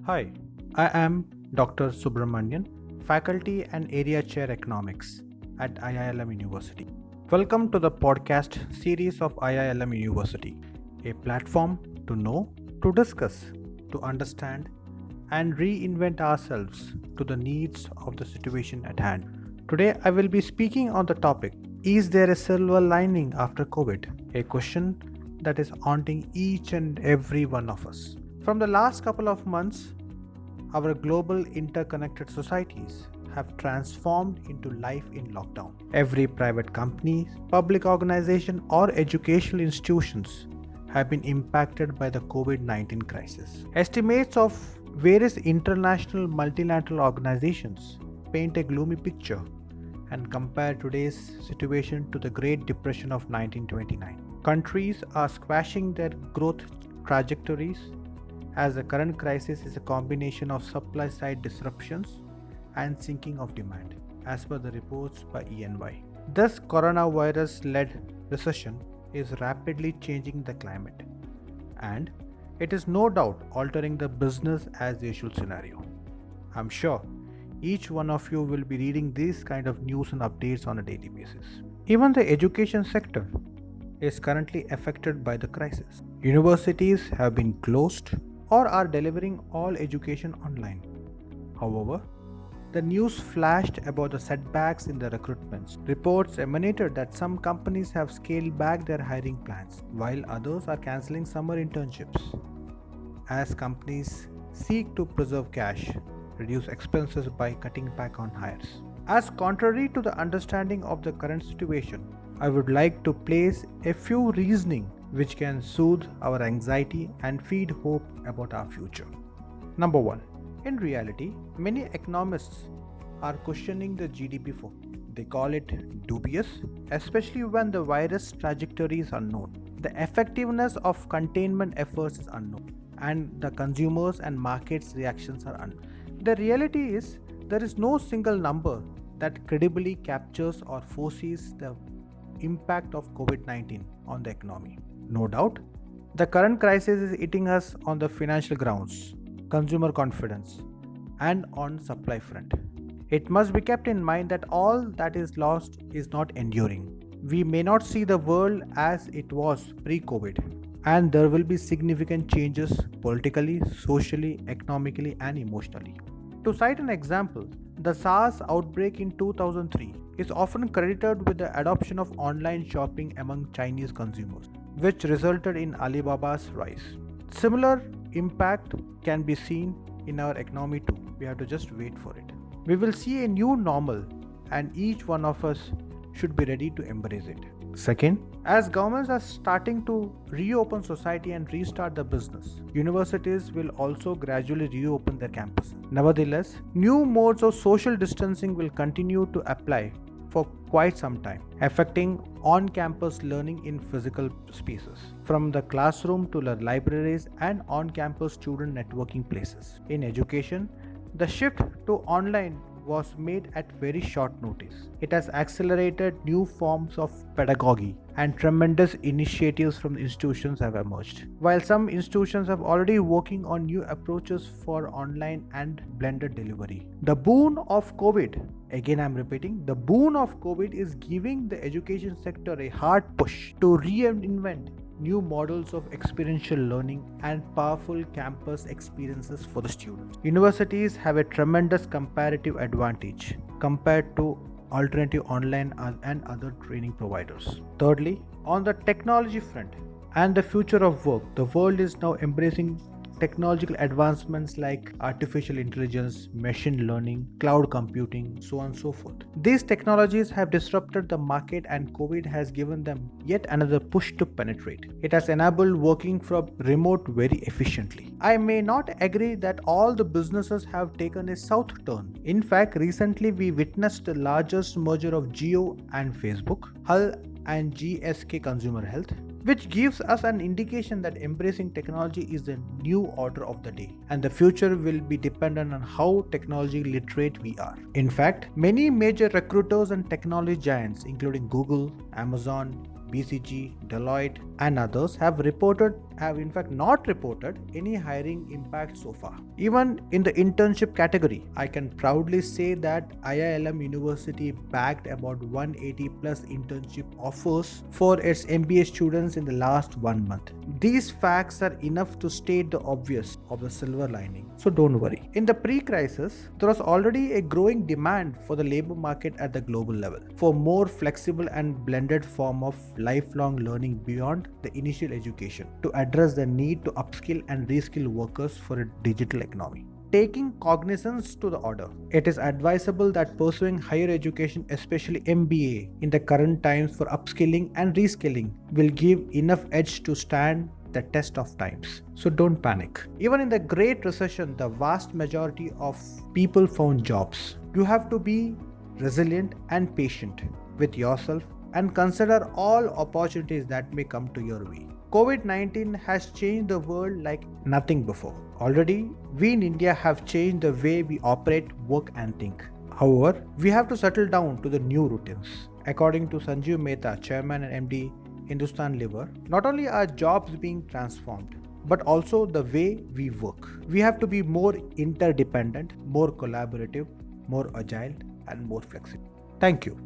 Hi, I am Dr. Subramanian, Faculty and Area Chair Economics at IILM University. Welcome to the podcast series of IILM University, a platform to know, to discuss, to understand, and reinvent ourselves to the needs of the situation at hand. Today, I will be speaking on the topic: Is there a silver lining after COVID? A question that is haunting each and every one of us. From the last couple of months, our global interconnected societies have transformed into life in lockdown. Every private company, public organization, or educational institutions have been impacted by the COVID-19 crisis. Estimates of various international multilateral organizations paint a gloomy picture and compare today's situation to the Great Depression of 1929. Countries are squashing their growth trajectories as the current crisis is a combination of supply side disruptions and sinking of demand, as per the reports by EY. This coronavirus led recession is rapidly changing the climate, and it is no doubt altering the business as usual scenario. I'm sure each one of you will be reading these kind of news and updates on a daily basis. Even the education sector is currently affected by the crisis. Universities have been closed or are delivering all education online. However, the news flashed about the setbacks in the recruitments. Reports emanated that some companies have scaled back their hiring plans, while others are cancelling summer internships as companies seek to preserve cash, reduce expenses by cutting back on hires. As contrary to the understanding of the current situation, I would like to place a few reasoning which can soothe our anxiety and feed hope about our future. Number 1. In reality, many economists are questioning the GDP for. They call it dubious, especially when the virus trajectory is unknown. The effectiveness of containment efforts is unknown, and the consumers and markets' reactions are unknown. The reality is, there is no single number that credibly captures or foresees the impact of COVID-19 on the economy. No doubt, the current crisis is hitting us on the financial grounds, consumer confidence, and on supply front. It must be kept in mind that all that is lost is not enduring. We may not see the world as it was pre-COVID, and there will be significant changes politically, socially, economically, and emotionally. To cite an example, the SARS outbreak in 2003 is often credited with the adoption of online shopping among Chinese consumers, which resulted in Alibaba's rise. Similar impact can be seen in our economy too. We have to just wait for it. We will see a new normal, and each one of us should be ready to embrace it. Second, as governments are starting to reopen society and restart the business, universities will also gradually reopen their campuses. Nevertheless, new modes of social distancing will continue to apply for quite some time, affecting on-campus learning in physical spaces, from the classroom to the libraries and on-campus student networking places. In education, the shift to online was made at very short notice. It has accelerated new forms of pedagogy, and tremendous initiatives from institutions have emerged. While some institutions are already working on new approaches for online and blended delivery. The boon of COVID, again I'm repeating, the boon of COVID is giving the education sector a hard push to reinvent new models of experiential learning and powerful campus experiences for the students. Universities have a tremendous comparative advantage compared to alternative online and other training providers. Thirdly, on the technology front and the future of work, the world is now embracing technological advancements like artificial intelligence, machine learning, cloud computing, so on and so forth. These technologies have disrupted the market, and COVID has given them yet another push to penetrate. It has enabled working from remote very efficiently. I may not agree that all the businesses have taken a south turn. In fact, recently we witnessed the largest merger of Jio and Facebook, Hull and GSK Consumer Health, which gives us an indication that embracing technology is the new order of the day, and the future will be dependent on how technology literate we are. In fact, many major recruiters and technology giants including Google, Amazon, BCG, Deloitte, and others have in fact not reported any hiring impact so far. Even in the internship category, I can proudly say that IILM University bagged about 180 plus internship offers for its MBA students in the last 1 month. These facts are enough to state the obvious of the silver lining. So don't worry. In the pre-crisis, there was already a growing demand for the labor market at the global level for more flexible and blended form of lifelong learning beyond the initial education to address the need to upskill and reskill workers for a digital economy. Taking cognizance to the order, it is advisable that pursuing higher education, especially MBA, in the current times for upskilling and reskilling will give enough edge to stand the test of times. So don't panic. Even in the Great Recession, the vast majority of people found jobs. You have to be resilient and patient with yourself and consider all opportunities that may come to your way. COVID-19 has changed the world like nothing before. Already, we in India have changed the way we operate, work and think. However, we have to settle down to the new routines. According to Sanjeev Mehta, Chairman and MD, Hindustan Liver, not only are jobs being transformed, but also the way we work. We have to be more interdependent, more collaborative, more agile and more flexible. Thank you.